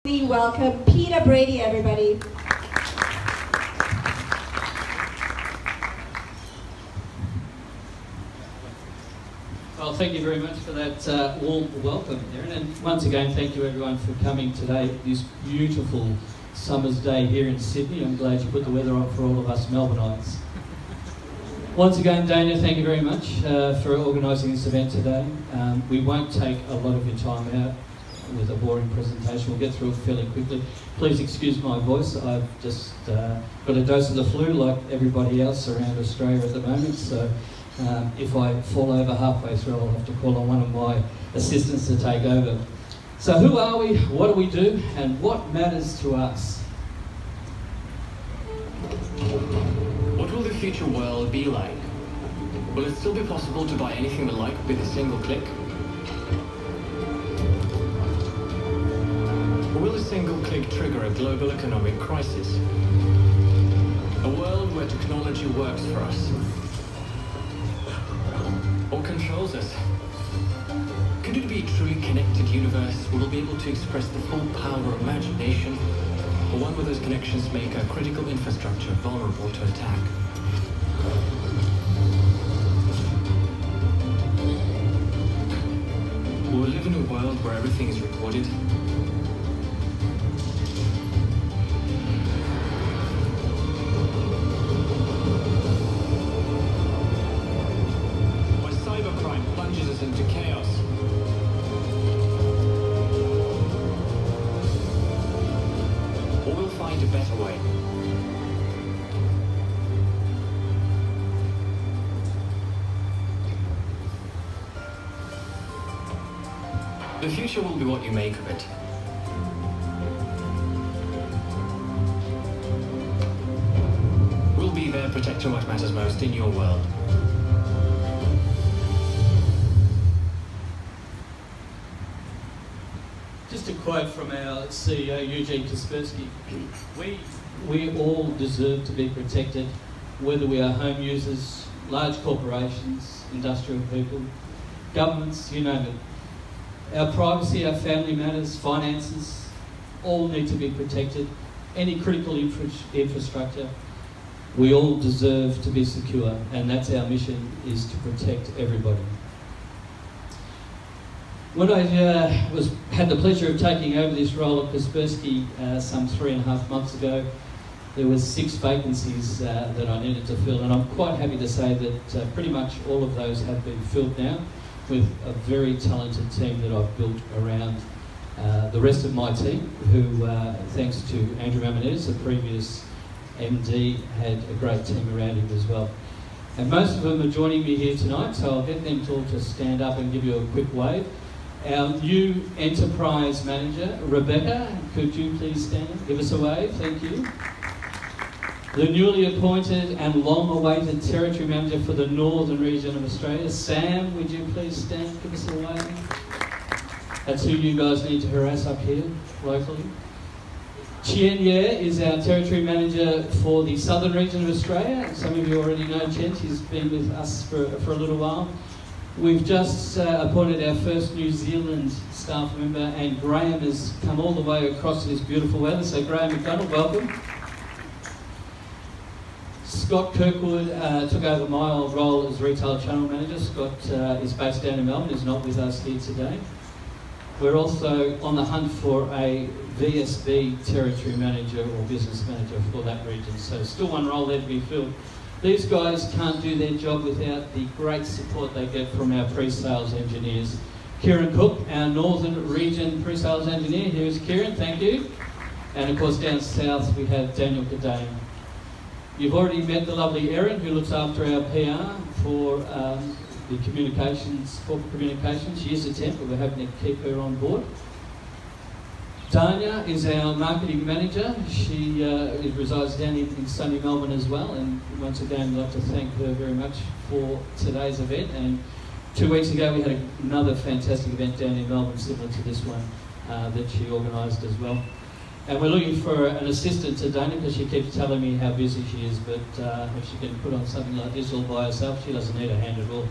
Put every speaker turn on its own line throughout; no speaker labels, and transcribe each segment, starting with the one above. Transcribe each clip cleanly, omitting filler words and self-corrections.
We welcome Peter Brady, everybody.
Well, thank you very much for that warm welcome, Erin. And once again, thank you everyone for coming today, this beautiful summer's day here in Sydney. I'm glad you put the weather on for all of us Melbourneites. Once again, Dania, thank you very much for organising this event today. We won't take a lot of your time out with a boring presentation. We'll get through it fairly quickly. Please excuse my voice. I've just got a dose of the flu like everybody else around Australia at the moment. So if I fall over halfway through, I'll have to call on one of my assistants to take over. So who are we? What do we do? And what matters to us?
What will the future world be like? Will it still be possible to buy anything we like with a single click? Or will a single click trigger a global economic crisis? A world where technology works for us or controls us? Could it be a truly connected universe where we'll be able to express the full power of imagination, or one where those connections make our critical infrastructure vulnerable to attack? Will we live in a world where everything is recorded? Where cybercrime plunges us into chaos? Or we'll find a better way? The future will be what you make of it. We'll be there protecting what matters most in your world.
Just a quote from our CEO, Eugene Kaspersky. We all deserve to be protected, whether we are home users, large corporations, industrial people, governments, you name it. Our privacy, our family matters, finances, all need to be protected. Any critical infrastructure, we all deserve to be secure, and that's our mission, is to protect everybody. When I had the pleasure of taking over this role at Kaspersky some 3.5 months ago, there were 6 vacancies that I needed to fill, and I'm quite happy to say that pretty much all of those have been filled now, with a very talented team that I've built around the rest of my team, who, thanks to Andrew Mamonidis, the previous MD, had a great team around him as well. And most of them are joining me here tonight, so I'll get them to all just stand up and give you a quick wave. Our new Enterprise Manager, Rebecca, could you please stand up? Give us a wave, thank you. The newly appointed and long-awaited Territory Manager for the Northern Region of Australia, Sam, would you please stand, give us a wave? That's who you guys need to harass up here, locally. Chien Ye is our Territory Manager for the Southern Region of Australia. Some of you already know Chien, she's been with us for a little while. We've just appointed our first New Zealand staff member, and Graham has come all the way across this beautiful weather, so Graham McDonald, welcome. Scott Kirkwood took over my old role as Retail Channel Manager. Scott is based down in Melbourne, is not with us here today. We're also on the hunt for a VSB Territory Manager or Business Manager for that region, so still one role there to be filled. These guys can't do their job without the great support they get from our pre-sales engineers. Kieran Cook, our Northern Region pre-sales engineer. Here's Kieran, thank you. And of course down south we have Daniel Cadane. You've already met the lovely Erin, who looks after our PR for the communications, corporate communications. She is a temp, but we're hoping to keep her on board. Dania is our marketing manager. She resides down in sunny Melbourne as well, and once again I'd like to thank her very much for today's event. And 2 weeks ago we had another fantastic event down in Melbourne similar to this one that she organised as well. And we're looking for an assistant to Dania because she keeps telling me how busy she is, but if she can put on something like this all by herself, she doesn't need a hand at all.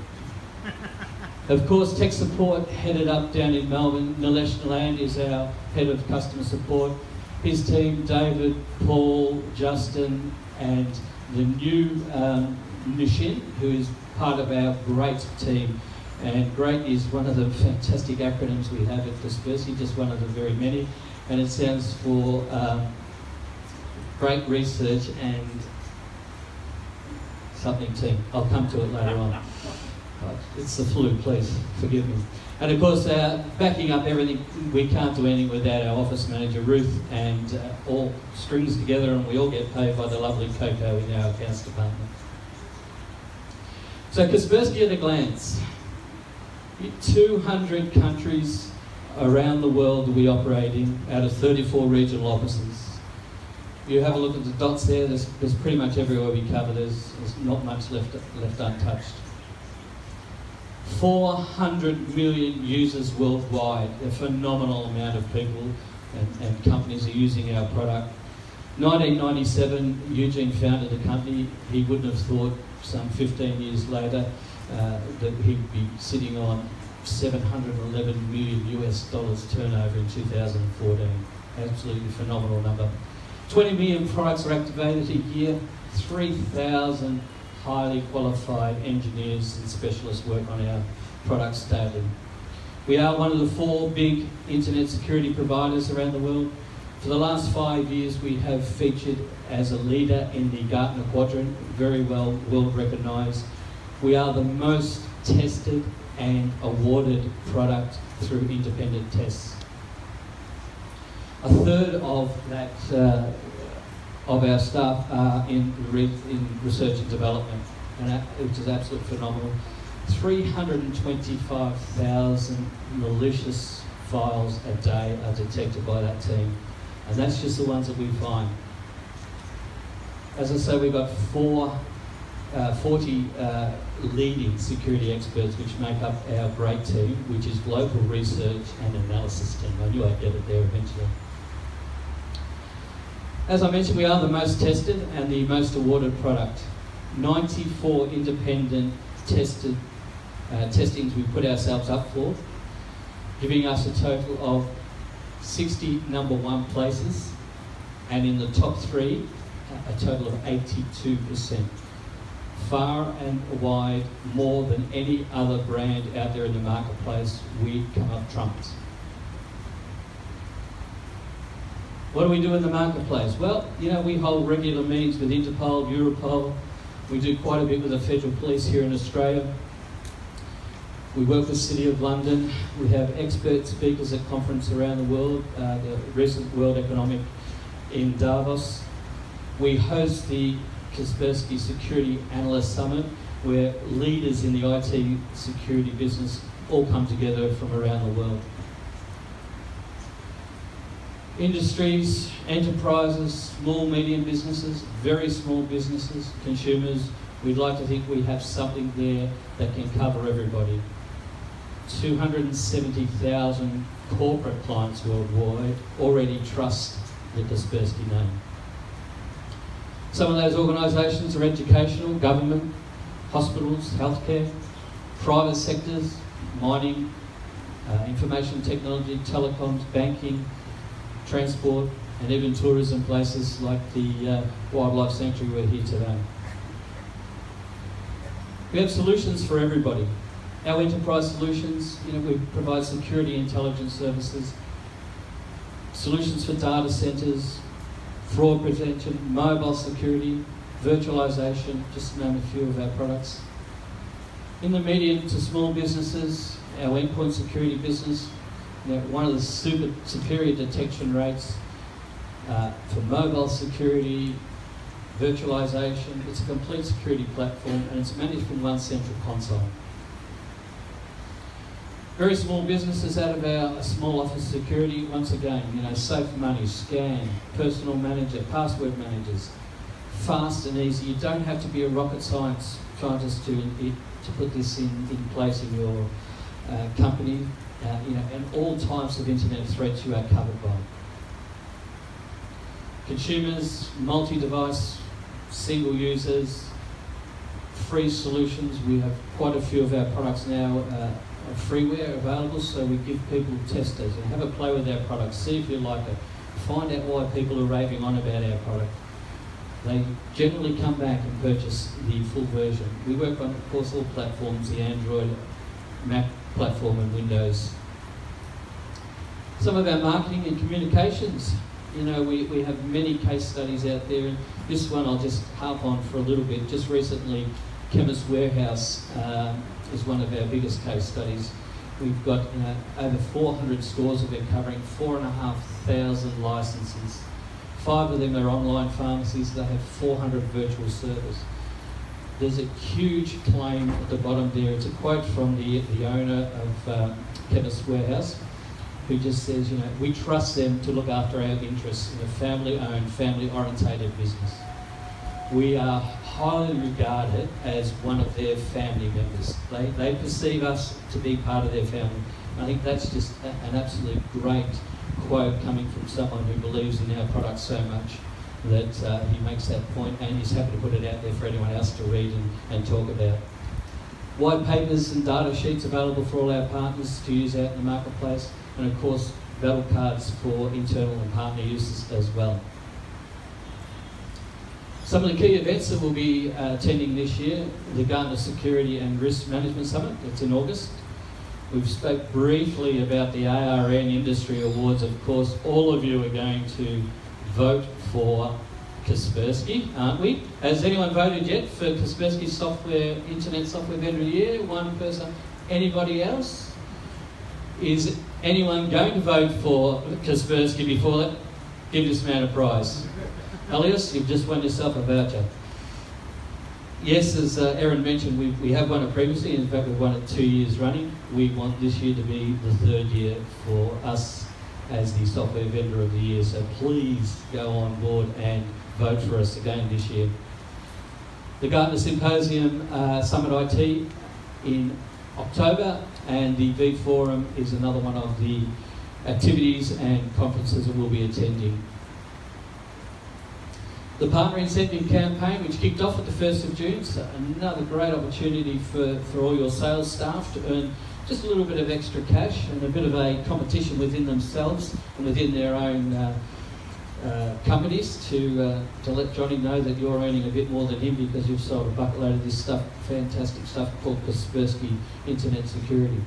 Of course, tech support headed up down in Melbourne. Nilesh Naland is our head of customer support. His team, David, Paul, Justin, and the new Nishin, who is part of our GREAT team. And GREAT is one of the fantastic acronyms we have at Kaspersky, just one of the very many. And it stands for Great Research and something team. I'll come to it later on. It's the flu, please forgive me. And of course, backing up everything, we can't do anything without our office manager Ruth, and all strings together, and we all get paid by the lovely Coco in our accounts department. So Kaspersky at a glance. 200 countries around the world we operate in, out of 34 regional offices. You have a look at the dots there, there's pretty much everywhere we cover, there's not much left untouched. 400 million users worldwide, a phenomenal amount of people and companies are using our product. 1997, Eugene founded the company. He wouldn't have thought some 15 years later that he'd be sitting on $711 million US turnover in 2014. Absolutely phenomenal number. 20 million products are activated a year, 3,000 highly qualified engineers and specialists work on our products daily. We are one of the 4 big internet security providers around the world. For the last 5 years, we have featured as a leader in the Gartner Quadrant, very well recognised. We are the most tested and awarded product through independent tests. A third of that of our staff are in research and development, and which is absolutely phenomenal. 325,000 malicious files a day are detected by that team, and that's just the ones that we find. As I say, we've got 40 leading security experts which make up our GREAT team, which is global research and analysis team. I knew I'd get it there eventually. As I mentioned, we are the most tested and the most awarded product. 94 independent testings we put ourselves up for, giving us a total of 60 #1 places, and in the top 3, a total of 82%. Far and wide more than any other brand out there in the marketplace, we come up trumps. What do we do in the marketplace? Well, you know, we hold regular meetings with Interpol, Europol. We do quite a bit with the Federal Police here in Australia. We work with the City of London. We have expert speakers at conferences around the world, the recent World Economic in Davos. We host the Kaspersky Security Analyst Summit, where leaders in the IT security business all come together from around the world. Industries, enterprises, small, medium businesses, very small businesses, consumers, we'd like to think we have something there that can cover everybody. 270,000 corporate clients worldwide already trust the Kaspersky name. Some of those organisations are educational, government, hospitals, healthcare, private sectors, mining, information technology, telecoms, banking, transport, and even tourism places like the wildlife sanctuary we're here today. We have solutions for everybody. Our enterprise solutions, you know, we provide security intelligence services, solutions for data centres, fraud prevention, mobile security, virtualisation, just to name a few of our products. In the medium to small businesses, our endpoint security business, you know, one of the superior detection rates for mobile security, virtualisation. It's a complete security platform and it's managed from one central console. Very small businesses out of our small office security, once again, you know, safe money, scan, personal manager, password managers, fast and easy. You don't have to be a rocket scientist to put this in place in your company. You know, and all types of internet threats you are covered by. Consumers, multi-device, single users, free solutions. We have quite a few of our products now freeware available, so we give people testers and have a play with our products, see if you like it, find out why people are raving on about our product. They generally come back and purchase the full version. We work on, of course, all platforms, the Android, Mac platform and Windows. Some of our marketing and communications, you know, we have many case studies out there, and this one I'll just harp on for a little bit. Just recently, Chemist Warehouse is one of our biggest case studies. We've got over 400 stores that we're covering, 4,500 licenses. 5 of them are online pharmacies. They have 400 virtual servers. There's a huge claim at the bottom there. It's a quote from the owner of Chemist Warehouse, who just says, you know, we trust them to look after our interests in a family-owned, family-orientated business. We are highly regarded as one of their family members. They perceive us to be part of their family. And I think that's just an absolute great quote coming from someone who believes in our product so much that he makes that point, and he's happy to put it out there for anyone else to read and talk about. White papers and data sheets available for all our partners to use out in the marketplace, and of course battle cards for internal and partner uses as well. Some of the key events that we'll be attending this year: the Gartner Security and Risk Management Summit, it's in August. We've spoke briefly about the ARN Industry Awards. Of course, all of you are going to vote for Kaspersky, aren't we? Has anyone voted yet for Kaspersky Internet Software Vendor of the Year? One person. Anybody else? Is anyone going to vote for Kaspersky before that? Give this man a prize. Elias, you've just won yourself a voucher. Yes, as Erin mentioned, we have won it previously. In fact, we've won it 2 years running. We want this year to be the 3rd year for us as the Software Vendor of the Year. So please go on board and vote for us again this year. The Gartner Symposium Summit IT in October, and the V Forum is another one of the activities and conferences that we'll be attending. The Partner Incentive Campaign, which kicked off at the 1st of June, so another great opportunity for all your sales staff to earn just a little bit of extra cash and a bit of a competition within themselves and within their own companies to let Johnny know that you're earning a bit more than him because you've sold a bucket load of this stuff, fantastic stuff called Kaspersky Internet Security.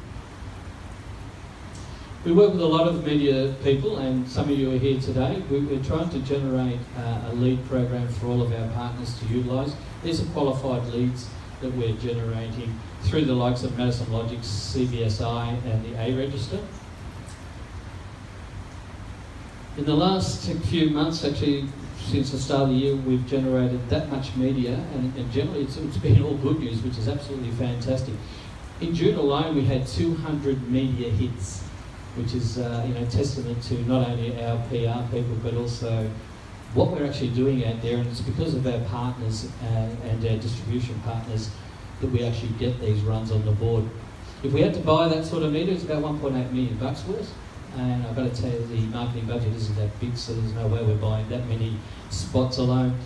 We work with a lot of media people, and some of you are here today. We're trying to generate a lead program for all of our partners to utilise. These are qualified leads that we're generating through the likes of Madison Logic, CBSI and the A Register. In the last few months, actually since the start of the year, we've generated that much media, and generally it's been all good news, which is absolutely fantastic. In June alone, we had 200 media hits, which is testament to not only our PR people but also what we're actually doing out there, and it's because of our partners and our distribution partners that we actually get these runs on the board. If we had to buy that sort of media, it's about $1.8 million worth, and I've got to tell you the marketing budget isn't that big, so there's no way we're buying that many spots alone.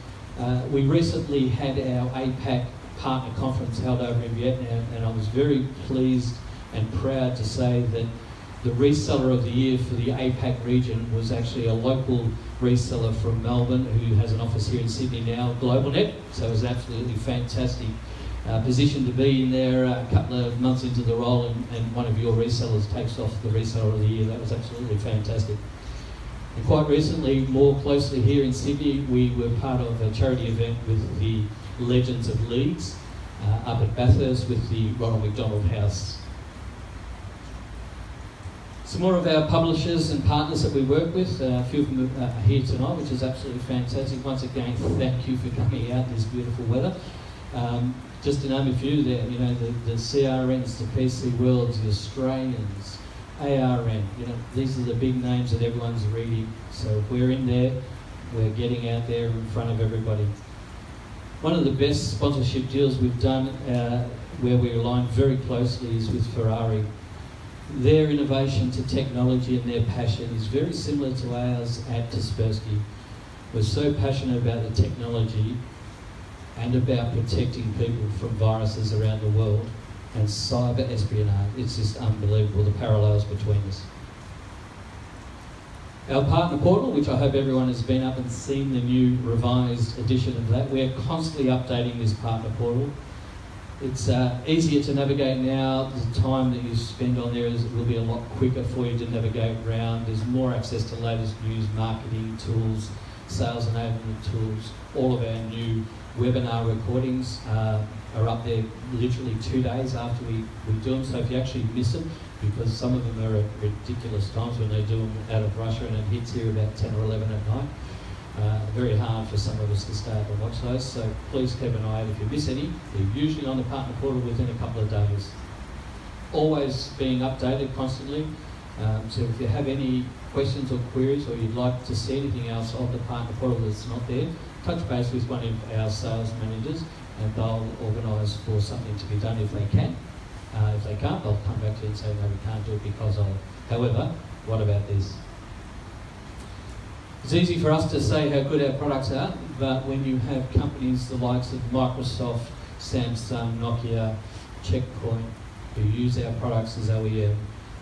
We recently had our APAC partner conference held over in Vietnam, and I was very pleased and proud to say that the reseller of the year for the APAC region was actually a local reseller from Melbourne who has an office here in Sydney now, GlobalNet. So it was absolutely fantastic position to be in there a couple of months into the role, and one of your resellers takes off the reseller of the year. That was absolutely fantastic. And quite recently, more closely here in Sydney, we were part of a charity event with the Legends of Leeds up at Bathurst with the Ronald McDonald House. Some more of our publishers and partners that we work with, a few of them are here tonight, which is absolutely fantastic. Once again, thank you for coming out in this beautiful weather. Just to name a few there, you know, the CRNs, the PC Worlds, the Australians, ARN, you know, these are the big names that everyone's reading. So if we're in there, we're getting out there in front of everybody. One of the best sponsorship deals we've done where we align very closely is with Ferrari. Their innovation to technology and their passion is very similar to ours at Kaspersky. We're so passionate about the technology and about protecting people from viruses around the world and cyber espionage. It's just unbelievable, the parallels between us. Our partner portal, which I hope everyone has been up and seen the new revised edition of that. We're constantly updating this partner portal. It's easier to navigate now. The time that you spend on there will be a lot quicker for you to navigate around. There's more access to latest news, marketing tools, sales enablement tools. All of our new webinar recordings are up there literally 2 days after we do them. So if you actually miss them, because some of them are at ridiculous times when they do them out of Russia and it hits here about 10 or 11 at night. Very hard for some of us to stay up and watch those, so please keep an eye out if you miss any. They're usually on the partner portal within a couple of days. Always being updated constantly, so if you have any questions or queries or you'd like to see anything else of the partner portal that's not there, touch base with one of our sales managers and they'll organise for something to be done if they can. If they can't, they'll come back to you and say, no, we can't do it because of. However, what about this? It's easy for us to say how good our products are, but when you have companies the likes of Microsoft, Samsung, Nokia, Checkpoint, who use our products as OEM,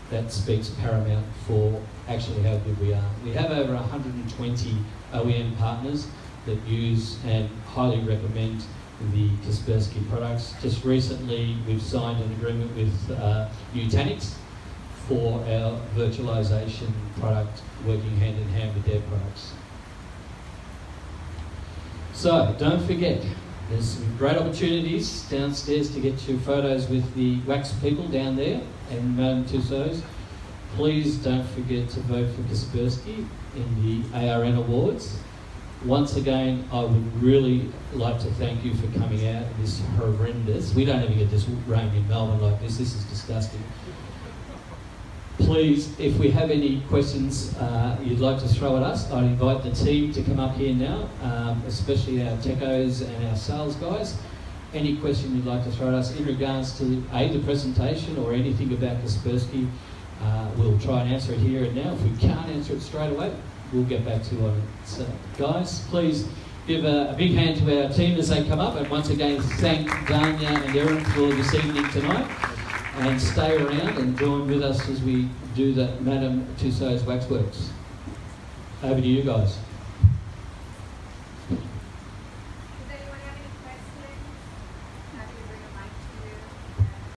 that speaks paramount for actually how good we are. We have over 120 OEM partners that use and highly recommend the Kaspersky products. Just recently we've signed an agreement with Nutanix for our virtualization product, working hand in hand with their products. So don't forget, there's some great opportunities downstairs to get your photos with the wax people down there and Madame Tussauds. Please don't forget to vote for Kaspersky in the ARN Awards. Once again, I would really like to thank you for coming out. This horrendous. We don't even get this rain in Melbourne like this. This is disgusting. Please, if we have any questions you'd like to throw at us, I'd invite the team to come up here now, especially our techos and our sales guys. Any question you'd like to throw at us in regards to the presentation or anything about Kaspersky, we'll try and answer it here and now. If we can't answer it straight away, we'll get back to you on it. So, guys, please give a big hand to our team as they come up, and once again thank Danya and Erin for this evening tonight. And stay around and join with us as we do the Madame Tussauds Waxworks. Over to you guys.